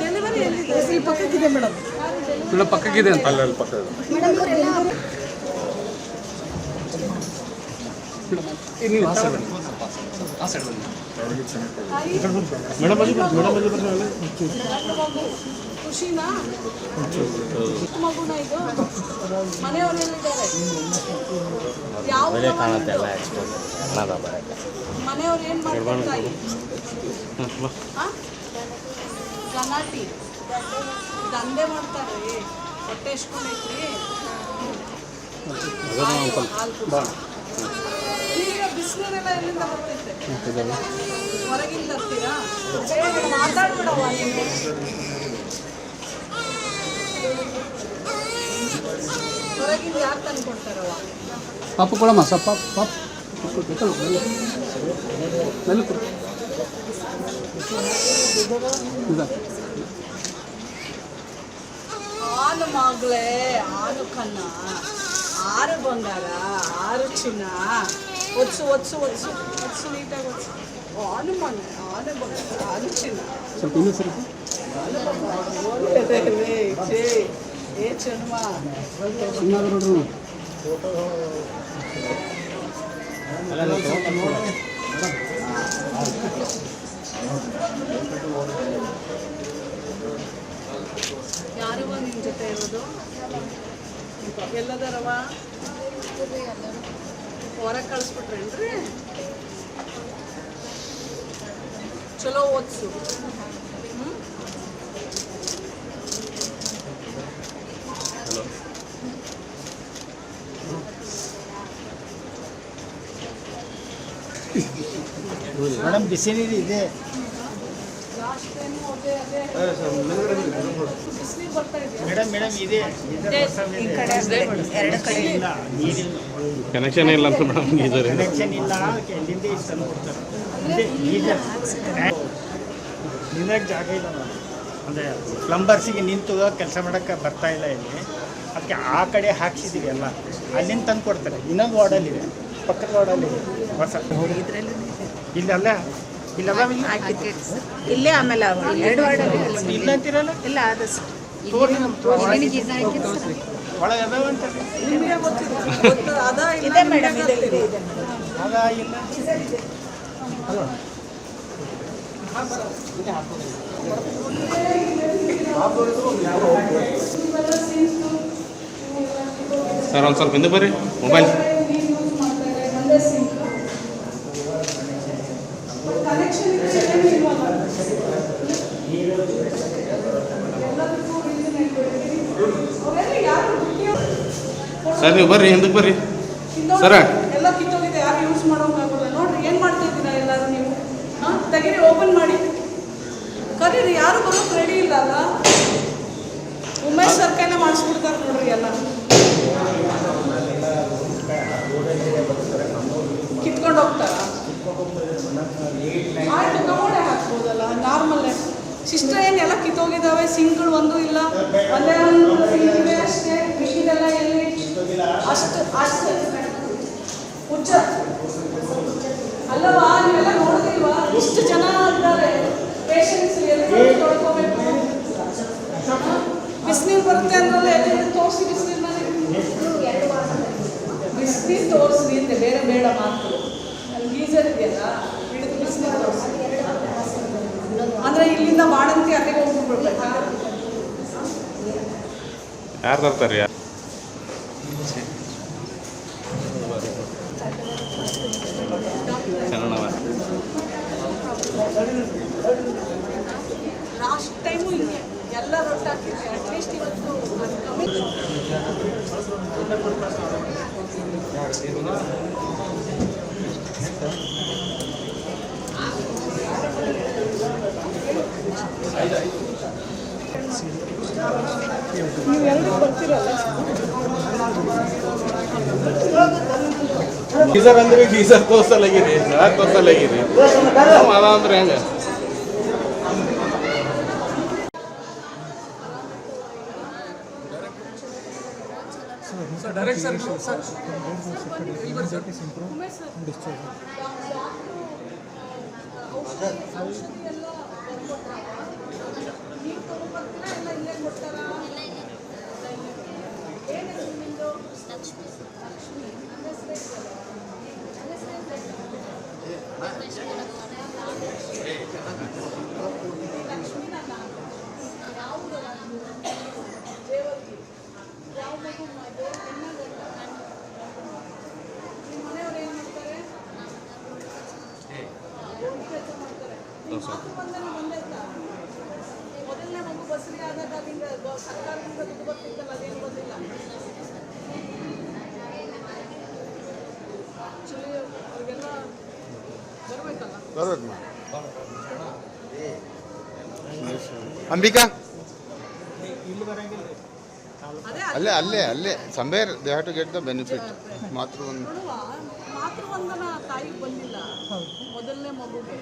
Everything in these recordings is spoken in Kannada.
ಡೆಲಿವರಿ ಎಲ್ಲಿದೆ? ಇಲ್ಲಿ ಪಕ್ಕಕ್ಕಿದೆ ಮೇಡಮ್. ಪಕ್ಕಕ್ಕಿದೆ ಅಂತ ಅಲ್ಲ, ಅಲ್ಲಿ ಪಕ್ಕ ಖುಷಿನಾ? ಎಷ್ಟು ಮಗುನ ಇದು? ಮನೆಯವರು ಎಲ್ಲಿದ್ದಾರೆ? ಯಾವ ಮನೆಯವ್ರು ಏನು ಮಾಡ್ತಾರೆ? ಗಲಾಟಿ ದಂಧೆ ಮಾಡ್ತಾರೆ. ಹೊಟ್ಟೆ ಎಷ್ಕೊಂಡೈತ್ರಿ? ಈಗ ಬಿಸಿನೀರೆಲ್ಲ ಎಲ್ಲಿಂದ ಬರ್ತೈತೆ? ಹೊರಗಿಂದ ತರ್ತೀರಾ? ಮಾತಾಡ್ಬಿಡವ ನೀನು. ಹೊರಗಿಂದ ಯಾರು ತಂದು ಕೊಡ್ತಾರವ? ಪಾಪು ಕೊಡಮ್ಮ ಸ್ವಲ್ಪ ಪಾಪ ಹಾಲು ಮಗಳೇ, ಹಾಲು ಕನ್ನ, ಆರು ಬಂಗಾರ, ಆರು ಚಿನ್ನ. ಒತ್ಸು ಒತ್ಸು ಒತ್ಸು ಒತ್ಸು ನೀಟಾಗಿ ಒತ್ಸು. ಹಾಲು ಮನೆ, ಹಾಲು ಬಂಗಾರ, ಹಾಲು ಚಿನ್ನ. ಸ್ವಲ್ಪ ಇನ್ನೂ ಸ್ವಲ್ಪ ಏ ಚೆನ್ಮ ನೋಡ್ರಿ. ಯಾರವ ನಿನ್ನ ಜೊತೆ ಇರೋದು? ಎಲ್ಲದರವ? ಹೊರಗೆ ಕಳಿಸ್ಬಿಟ್ರೇನ್ರಿ? ಚಲೋ ಓದಿಸು. ಮೇಡಮ್ ಬಿಸಿ ನೀರು ಇದೆ. ಮೇಡಮ್ ಮೇಡಮ್ ಇದೆ. ಕನೆಕ್ಷನ್ ಇಲ್ಲ ಅಂತ ಮೇಡಮ್. ಕನೆಕ್ಷನ್ ಇಲ್ಲ, ಎಲ್ಲಿಂದ ಇಷ್ಟು ಕೊಡ್ತಾರೆ. ನಿನ್ನಕ್ಕೆ ಜಾಗ ಇಲ್ಲ ಅಂದರೆ ಪ್ಲಂಬರ್ಸಿಗೆ ನಿಂತು ಕೆಲಸ ಮಾಡೋಕ್ಕೆ ಬರ್ತಾ ಇಲ್ಲ ಇಲ್ಲಿ. ಅದಕ್ಕೆ ಆ ಕಡೆ ಹಾಕ್ಸಿದ್ದೀವಿ ಎಲ್ಲ. ಅಲ್ಲಿಂದ ತಂದು ಕೊಡ್ತಾರೆ. ಇನ್ನೊಂದು ವಾರ್ಡಲ್ಲಿದೆ, ಪಕ್ಕದ ವಾರ್ಡಲ್ಲಿದೆ ಹೊಸ. ಇಲ್ಲಲ್ಲ ಇಲ್ಲಲ್ಲ ಇಲ್ಲೇ. ಆಮೇಲೆ ಇಲ್ಲ ಅಂತೀರಲ್ಲ? ಇಲ್ಲ ಅದು ಒಳಗೆ ಅದಾವ ಅಂತ ಇದೆ ಮೇಡಮ್. ಇದೆ ಅದಾ ಇಲ್ಲ ಸರ್ ಒಂದು ಸ್ವಲ್ಪ ಹಿಂದೆ ಬರ್ರಿ. ಮೊಬೈಲ್ ಸರ್ ನೀವು ಬರ್ರಿ, ಹಿಂದಕ್ಕೆ ಬರ್ರಿ ಸರ. ಎಲ್ಲ ಕಿತ್ತೋಗಿದೆ, ಯಾರು ಯೂಸ್ ಮಾಡೋಕ್ಕಾಗಲ್ಲ. ನೋಡ್ರಿ ಏನು ಮಾಡ್ತಾ ಇದ್ದೀರಾ ಎಲ್ಲರೂ ನೀವು? ತೆಗೀರಿ, ಓಪನ್ ಮಾಡಿ ಕರೀರಿ. ಯಾರು ಬರೋಕ್ಕೆ ರೆಡಿ ಇಲ್ಲ ಅಲ್ಲ. ಉಮೇಶ್ ಸರ್ ಕೈನ ಮಾಡಿಸ್ಬಿಡ್ತಾರೆ ನೋಡ್ರಿ. ಎಲ್ಲ ಕಿತ್ಕೊಂಡು ಹೋಗ್ತಾರ? ಆಯ್ತು, ಕಮೋಡೆ ಹಾಕ್ಬೋದಲ್ಲ ನಾರ್ಮಲ್ಲೇ. ಸಿಸ್ಟರ್ ಏನು ಎಲ್ಲ ಕಿತ್ತೋಗಿದ್ದಾವೆ, ಸಿಂಕ್ಗಳು ಒಂದು ಇಲ್ಲ. ಒಂದೇ ಒಂದು ಸಿಂಕ್ ಇದೆ ಅಷ್ಟೇ. ಮಿಕ್ಕಿದೆಲ್ಲ ಎಲ್ಲಿ? ಅಷ್ಟು ಅಷ್ಟು ಹುಚ್ಚ ಅಲ್ಲವಾ? ನೀವೆಲ್ಲ ನೋಡಿದಿಲ್ವಾ? ಇಷ್ಟು ಜನ ಇದ್ದಾರೆ ಪೇಷಂಟ್ಸ್. ಎಲ್ಲ ತೊಳ್ಕೋಬೇಕು. ಬಿಸಿನೀರು ಬರುತ್ತೆ ಅಂದ್ರಲ್ಲ, ಎಲ್ಲಿ ತೋರಿಸಿ ಬಿಸಿನೀರಿನಲ್ಲಿ. ಬಿಸಿನೀರು ತೋರಿಸ್ರಿ ಅಂತೆ, ಬೇರೆ ಬೇಡ ಮಾತು. ಅಲ್ಲಿ ಗೀಸರ್ ಇದೆಯಲ್ಲ, ಹಿಡಿದು ಬಿಸಿನೀರು ತೋರಿಸಿ. ಅಂದರೆ ಇಲ್ಲಿಂದ ಬಾಣಂತಿ ಅಲ್ಲಿಗೆ ಹೋಗ್ಬಿಡ್ಬೇಕಾ? ಯಾರು ತರ್ತಾರೆ? ಲಾಸ್ಟ್ ಟೈಮು ಹಿಂಗೆ ಎಲ್ಲ ರೊಟ್ಟಿ ಹಾಕಿದ್ವಿ. ಅಟ್ಲೀಸ್ಟ್ ಇವತ್ತು ಕಮ್ಮಿ. ನೀವು ಎರಡು ಬರ್ತೀರಲ್ಲ? ಗೀಸರ್ ಅಂದ್ರೆ ಗೀಸರ್ ತೋರ್ಸಲಾಗಿರಿ, ಯಾಕೆ ತೋರ್ಸಲಾಗಿರಿ? ಅದ ಅಂದ್ರೆ ಹೆಂಗೆ? Sir direct sir sir Umesh sir ಔಷಧಿ ಎಲ್ಲ ಬರ್ಕೊಟ್ರಾ? ನೀವು ತಗೊಂಡ್ಬರ್ತೀರಾ ಎಲ್ಲ ಇಲ್ಲೇ ಕೊಡ್ತಾರಾ? ಏನು ಹೆಸರು ನಿಮ್ಮದು? ಲಕ್ಷ್ಮಿ. ನನ್ನ ಹೆಸರು ಐತಲ್ಲ? ನನ್ನ ಹೆಸರು ಲಕ್ಷ್ಮೀನ ಯಾವುದು? ದೇವರಿಗೆ ಯಾವ ಮಗು ಹೆಣ್ಣ ಗಂಡ? ನಿಮ್ಮ ಮನೆಯವ್ರು ಏನು ಮಾಡ್ತಾರೆ? ಗೋಧಿ ಕೆಲಸ ಮಾಡ್ತಾರೆ. ನಿಮ್ಮ ಮಾತು ಬಂದನೆ ಬಂದೈತಾ? ಮೊದಲನೇ ಮಗು ಬಸರಿ ಆದಾಗ ಅಲ್ಲಿಂದ ಸರ್ಕಾರದಿಂದ ದುಡ್ಡು ಬರ್ತಿತ್ತಲ್ಲ, ಅದೇನು ಬಂದಿಲ್ಲ. ಆ್ಯಕ್ಚುಲಿ ಅವ್ರಿಗೆಲ್ಲ ಬರಬೇಕಲ್ಲ. ಬರ್ಬೇಕು ಅಂಬಿಕಾ ಇಲ್ಲಿ ಬರೋಂಗಿಲ್ಲ ಅದೇ ಅಲ್ಲೇ somewhere they have to get the benefit ಮಾತೃ ಒಂದು ನೋಡುವ ಮಾತೃವಂದನ ತಾಯಿಗೆ ಬಂದಿಲ್ಲ, ಮೊದಲನೇ ಮಗುಗೆ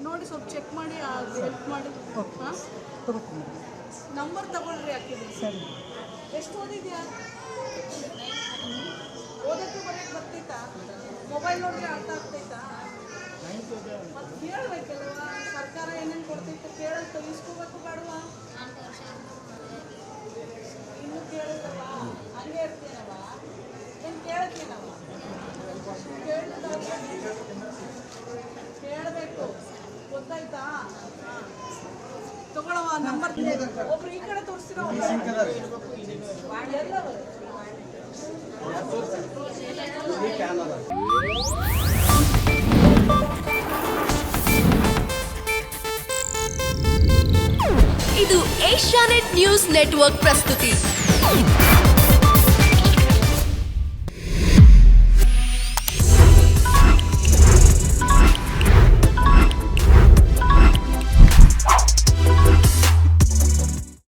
ನೋಡಿ ಸ್ವಲ್ಪ ಚೆಕ್ ಮಾಡಿ ಹೆಲ್ಪ್ ಮಾಡಿ. ಹಾಂ ನಂಬರ್ ತಗೊಳ್ರಿ ಹಾಕಿದ್ರಿ. ಸರಿ, ಎಷ್ಟು ಓದಿದ್ಯಾ? ಓದೋಕ್ಕೆ ಬರೋಕ್ಕೆ ಬರ್ತೈತಾ? ಮೊಬೈಲ್ ನೋಡಿದ್ರೆ ಅರ್ಥ ಆಗ್ತೈತಾ? ಮತ್ತು ಕೇಳಬೇಕಲ್ವ, ಸರ್ಕಾರ ಏನೇನು ಕೊಡ್ತೈತೆ ಕೇಳಕ್ಕೆ ಇಸ್ಕೋಬೇಕು ಬೇಡವಾ? ಇನ್ನೂ ಕೇಳಿದವ ಹಂಗೆ ಇರ್ತೀನವ, ಏನು ಕೇಳ್ತೀನವ? ಕೇಳಬೇಕು, ಗೊತ್ತಾಯ್ತಾ? ತಗೊಳವ ನಂಬರ್. ಒಬ್ರು ಈ ಕಡೆ ತೋರಿಸ್ತಿರೋ ಎಲ್ಲವರು ಇದು ಏಷ್ಯಾನೆಟ್ ನ್ಯೂಸ್ ನೆಟ್ವರ್ಕ್ ಪ್ರಸ್ತುತಿ.